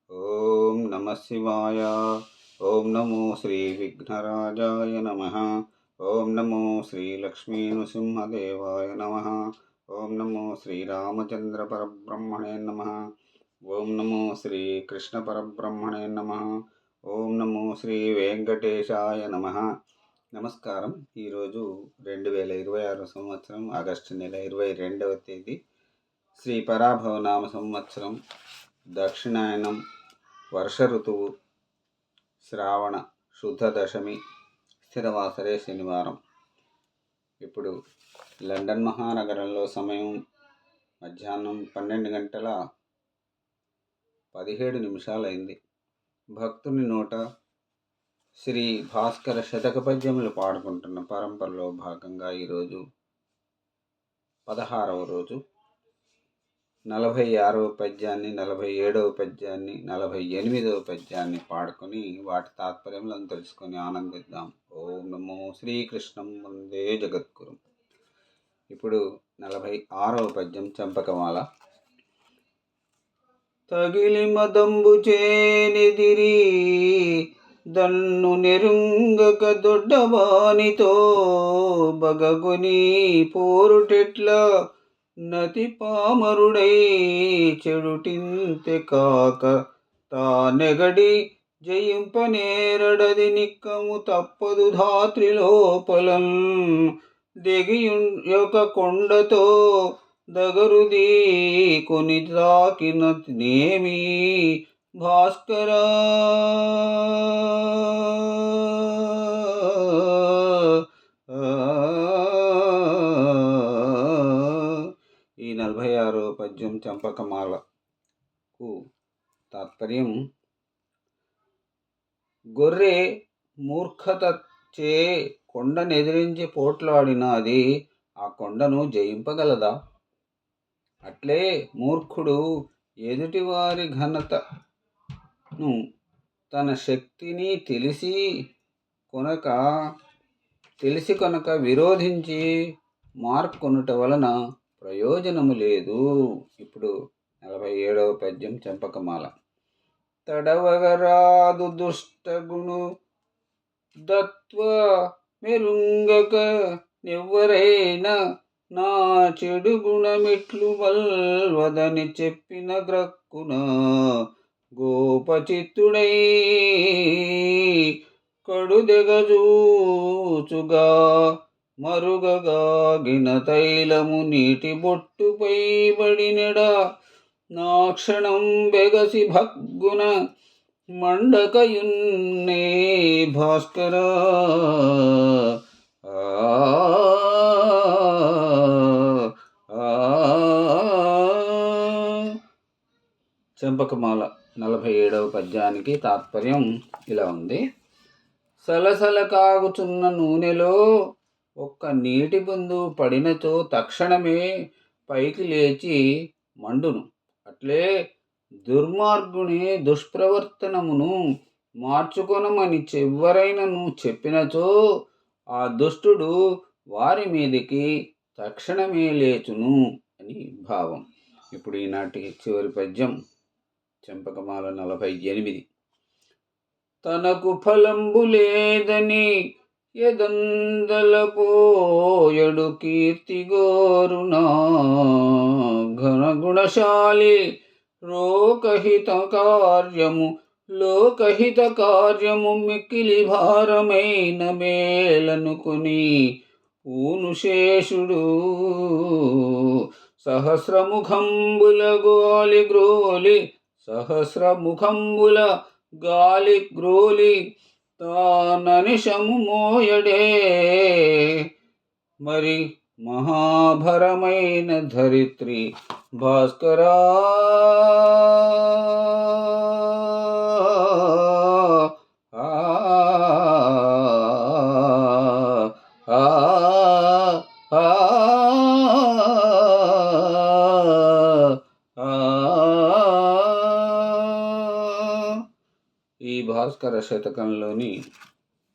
ఓం నమ శివాయ. ఓం నమో శ్రీ విఘ్నరాజాయ నమ. ఓం నమో శ్రీ లక్ష్మీ నృసింహదేవాయ నమ. ఓం నమో శ్రీరామచంద్ర పరబ్రహ్మణే నమ. ఓం నమో శ్రీ కృష్ణ పరబ్రహ్మణే నమ. ఓం నమో శ్రీ వెంకటేశాయ నమ. నమస్కారం. ఈరోజు 2026 సంవత్సరం ఆగస్టు నెల 22వ తేదీ శ్రీ పరాభవనామ సంవత్సరం, దక్షిణాయనం, వర్ష ఋతువు, శ్రావణ శుద్ధ దశమి, స్థిరవాసరే శనివారం. ఇప్పుడు లండన్ మహానగరంలో సమయం మధ్యాహ్నం 12:17 అయింది. భక్తుని నోట శ్రీ భాస్కర శతక పద్యములు పాడుకుంటున్న పరంపరలో భాగంగా ఈరోజు 16వ రోజు 46వ పద్యాన్ని, 47వ పద్యాన్ని, 48వ పద్యాన్ని పాడుకొని వాటి తాత్పర్యములను తెలుసుకొని ఆనందిద్దాం. ఓం నమో శ్రీకృష్ణం వందే జగద్గురు. ఇప్పుడు 46వ పద్యం చంపకమాల. తగిలి మదంబు చేనిదిరి దన్ను నెరుంగక దొడ్డవానితో బగగుని పోరుటెట్ల నతి పామరుడై చెడుటింతె కాక తానెగడి జయింపనేరడది నిక్కము తప్పదు ధాత్రి లోపలం దెగియుక కొండతో దగరుది కొని తాకిన నేమి భాస్కరా. ఈ 46వ పద్యం చంపకమాలకు తాత్పర్యం: గొర్రె మూర్ఖత చే కొండనెదిరించి పోట్లాడినది ఆ కొండను జయింపగలదా? అట్లే మూర్ఖుడు ఎదుటివారి ఘనతను తన శక్తిని తెలిసి కొనక విరోధించి మార్కొనుట వలన ప్రయోజనము లేదు. ఇప్పుడు 47వ పద్యం చంపకమాల. తడవగరాదు దుష్టగుణు దత్వ మెరుంగక నెవ్వరైనా నా చెడు గుణమిట్లు వల్వదని చెప్పిన గ్రక్కున గోపచిత్తుడై కడుదెగజూచుగా మరుగగాగిన తైలము నీటి బొట్టుపై బడినెడ నా క్షణం బెగసి భగ్గున మండకయున్నే భాస్కరా. చంపకమాల 47వ పద్యానికి తాత్పర్యం ఇలా ఉంది. సలసల కాగుచున్న నూనెలో ఒక్క నీటి బిందు పడినచో తక్షణమే పైకి లేచి మండును. అట్లే దుర్మార్గుని దుష్ప్రవర్తనమును మార్చుకొనమని ఎవరైనను చెప్పినచో ఆ దుష్టుడు వారి మీదికి తక్షణమే లేచును అని భావం. ఇప్పుడు ఈనాటి చివరి పద్యం చంపకమాల 48. తనకు ఫలంబు లేదని ఎదందలపోయడు కీర్తిగోరునా ఘనగుణశాలి లోకహిత కార్యము మిక్కిలి భారమైన మేలనుకుని పూనుశేషుడు సహస్రముఖంబుల గాలి గ్రోలి తాననిశము మోయడే మరి మహాభరమైన ధరిత్రి భాస్కరా. ఈ భాస్కర శతకంలోని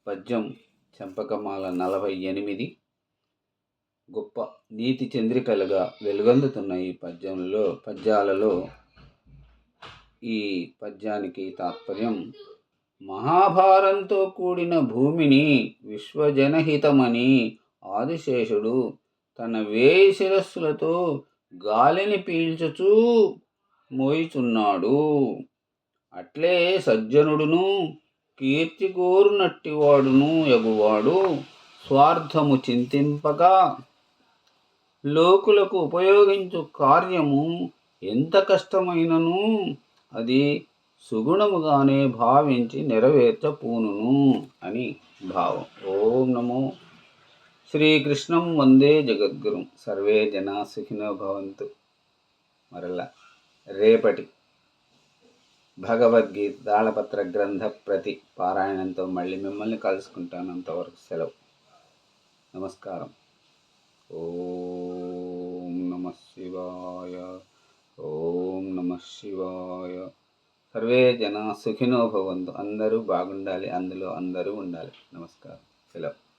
పద్యం చంపకమాల 48 గొప్ప నీతి చంద్రికలుగా వెలుగొందుతున్న ఈ పద్యాలలో ఈ పద్యానికి తాత్పర్యం, మహాభారంతో కూడిన భూమిని విశ్వజనహితమని ఆదిశేషుడు తన వేయి శిరస్సులతో గాలిని పీల్చుచూ మోయిచున్నాడు. అట్లే సజ్జనుడును కీర్తి కోరునట్టివాడును యగువాడు స్వార్థము చింతింపక లోకులకు ఉపయోగించు కార్యము ఎంత కష్టమైనను అది సుగుణముగానే భావించి నెరవేర్చపూనును అని భావం. ఓం నమో శ్రీకృష్ణం వందే జగద్గురుం. సర్వే జనా సుఖినో భవంతు. మరలా రేపటి భగవద్గీత తాళపత్ర గ్రంథ ప్రతి పారాయణంతో మళ్ళీ మిమ్మల్ని కలుసుకుంటాను. అంతవరకు సెలవు. నమస్కారం. ఓం నమః శివాయ. ఓం నమః శివాయ. సర్వే జనా సుఖినో భవంతు. అందరూ బాగుండాలి, అందులో అందరూ ఉండాలి. నమస్కారం. సెలవు.